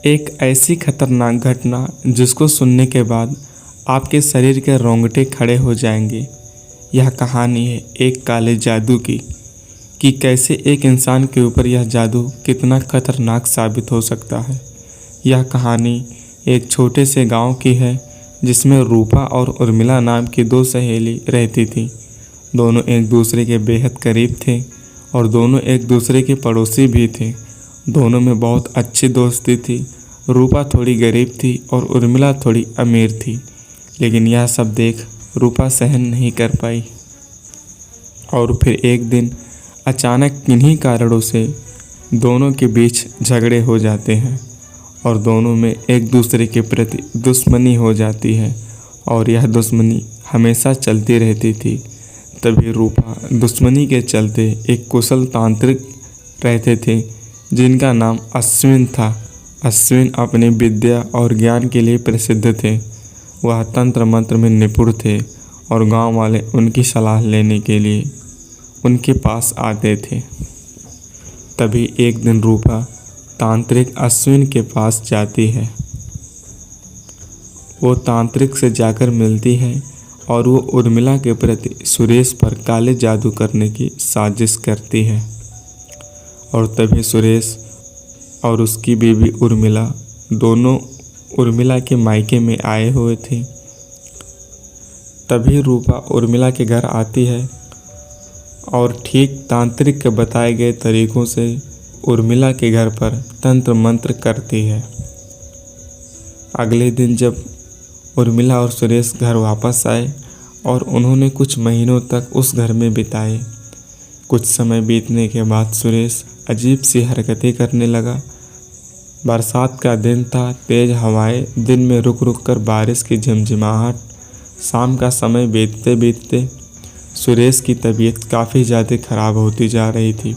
एक ऐसी खतरनाक घटना जिसको सुनने के बाद आपके शरीर के रोंगटे खड़े हो जाएंगे। यह कहानी है एक काले जादू की कि कैसे एक इंसान के ऊपर यह जादू कितना खतरनाक साबित हो सकता है। यह कहानी एक छोटे से गांव की है जिसमें रूपा और उर्मिला नाम की दो सहेली रहती थीं। दोनों एक दूसरे के बेहद करीब थे और दोनों एक दूसरे के पड़ोसी भी थे। दोनों में बहुत अच्छी दोस्ती थी। रूपा थोड़ी गरीब थी और उर्मिला थोड़ी अमीर थी, लेकिन यह सब देख रूपा सहन नहीं कर पाई और फिर एक दिन अचानक किन्हीं कारणों से दोनों के बीच झगड़े हो जाते हैं और दोनों में एक दूसरे के प्रति दुश्मनी हो जाती है और यह दुश्मनी हमेशा चलती रहती थी। तभी रूपा दुश्मनी के चलते एक कुशल तांत्रिक रहते थे जिनका नाम अश्विन था। अश्विन अपनी विद्या और ज्ञान के लिए प्रसिद्ध थे। वह तंत्र मंत्र में निपुण थे और गांव वाले उनकी सलाह लेने के लिए उनके पास आते थे। तभी एक दिन रूपा तांत्रिक अश्विन के पास जाती है। वो तांत्रिक से जाकर मिलती है और वो उर्मिला के प्रति सुरेश पर काले जादू करने की साजिश करती है। और तभी सुरेश और उसकी बीवी उर्मिला दोनों उर्मिला के मायके में आए हुए थे। तभी रूपा उर्मिला के घर आती है और ठीक तांत्रिक के बताए गए तरीकों से उर्मिला के घर पर तंत्र मंत्र करती है। अगले दिन जब उर्मिला और सुरेश घर वापस आए और उन्होंने कुछ महीनों तक उस घर में बिताए। कुछ समय बीतने के बाद सुरेश अजीब सी हरकतें करने लगा। बरसात का दिन था, तेज हवाएं, दिन में रुक रुक कर बारिश की झमझमाहट। शाम का समय बीतते बीतते सुरेश की तबीयत काफ़ी ज़्यादा खराब होती जा रही थी।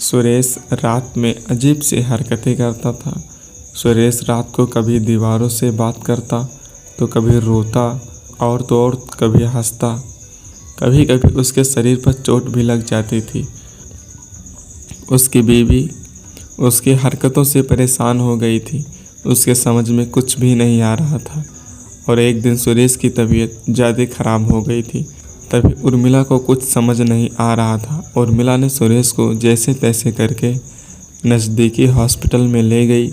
सुरेश रात में अजीब सी हरकतें करता था। सुरेश रात को कभी दीवारों से बात करता तो कभी रोता और तो और कभी हंसता। कभी कभी उसके शरीर पर चोट भी लग जाती थी। उसकी बीवी उसकी हरकतों से परेशान हो गई थी। उसके समझ में कुछ भी नहीं आ रहा था और एक दिन सुरेश की तबीयत ज़्यादा ख़राब हो गई थी। तभी उर्मिला को कुछ समझ नहीं आ रहा था। उर्मिला ने सुरेश को जैसे तैसे करके नज़दीकी हॉस्पिटल में ले गई।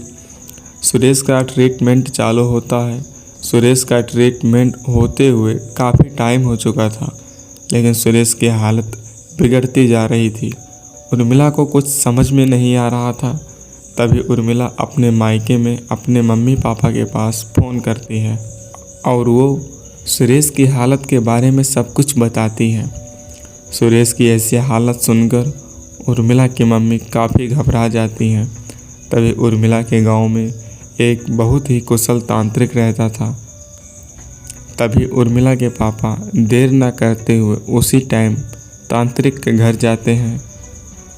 सुरेश का ट्रीटमेंट चालू होता है। सुरेश का ट्रीटमेंट होते हुए काफ़ी टाइम हो चुका था, लेकिन सुरेश की हालत बिगड़ती जा रही थी। उर्मिला को कुछ समझ में नहीं आ रहा था। तभी उर्मिला अपने मायके में अपने मम्मी पापा के पास फ़ोन करती है और वो सुरेश की हालत के बारे में सब कुछ बताती है। सुरेश की ऐसी हालत सुनकर उर्मिला की मम्मी काफ़ी घबरा जाती हैं। तभी उर्मिला के गांव में एक बहुत ही कुशल तांत्रिक रहता था। तभी उर्मिला के पापा देर न करते हुए उसी टाइम तांत्रिक के घर जाते हैं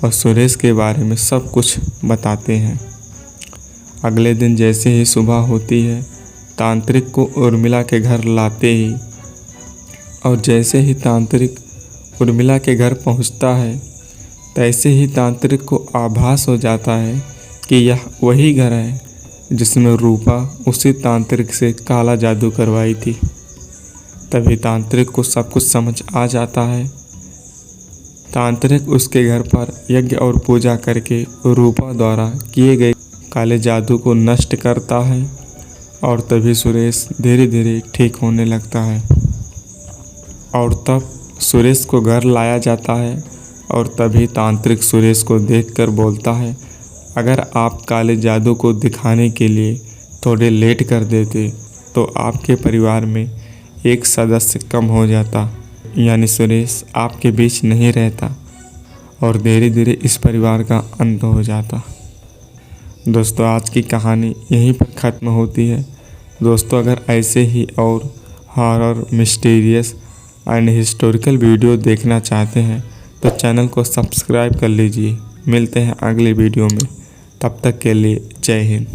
और सुरेश के बारे में सब कुछ बताते हैं। अगले दिन जैसे ही सुबह होती है, तांत्रिक को उर्मिला के घर लाते ही और जैसे ही तांत्रिक उर्मिला के घर पहुंचता है, तैसे ही तांत्रिक को आभास हो जाता है कि यह वही घर है जिसमें रूपा उसी तांत्रिक से काला जादू करवाई थी। तभी तांत्रिक को सब कुछ समझ आ जाता है। तांत्रिक उसके घर पर यज्ञ और पूजा करके रूपा द्वारा किए गए काले जादू को नष्ट करता है और तभी सुरेश धीरे धीरे ठीक होने लगता है। और तब सुरेश को घर लाया जाता है और तभी तांत्रिक सुरेश को देखकर बोलता है, अगर आप काले जादू को दिखाने के लिए थोड़े लेट कर देते तो आपके परिवार में एक सदस्य कम हो जाता, यानी सुरेश आपके बीच नहीं रहता और धीरे धीरे इस परिवार का अंत हो जाता। दोस्तों, आज की कहानी यहीं पर ख़त्म होती है। दोस्तों, अगर ऐसे ही और horror, mysterious and historical video देखना चाहते हैं तो चैनल को सब्सक्राइब कर लीजिए। मिलते हैं अगले वीडियो में, तब तक के लिए जय हिंद।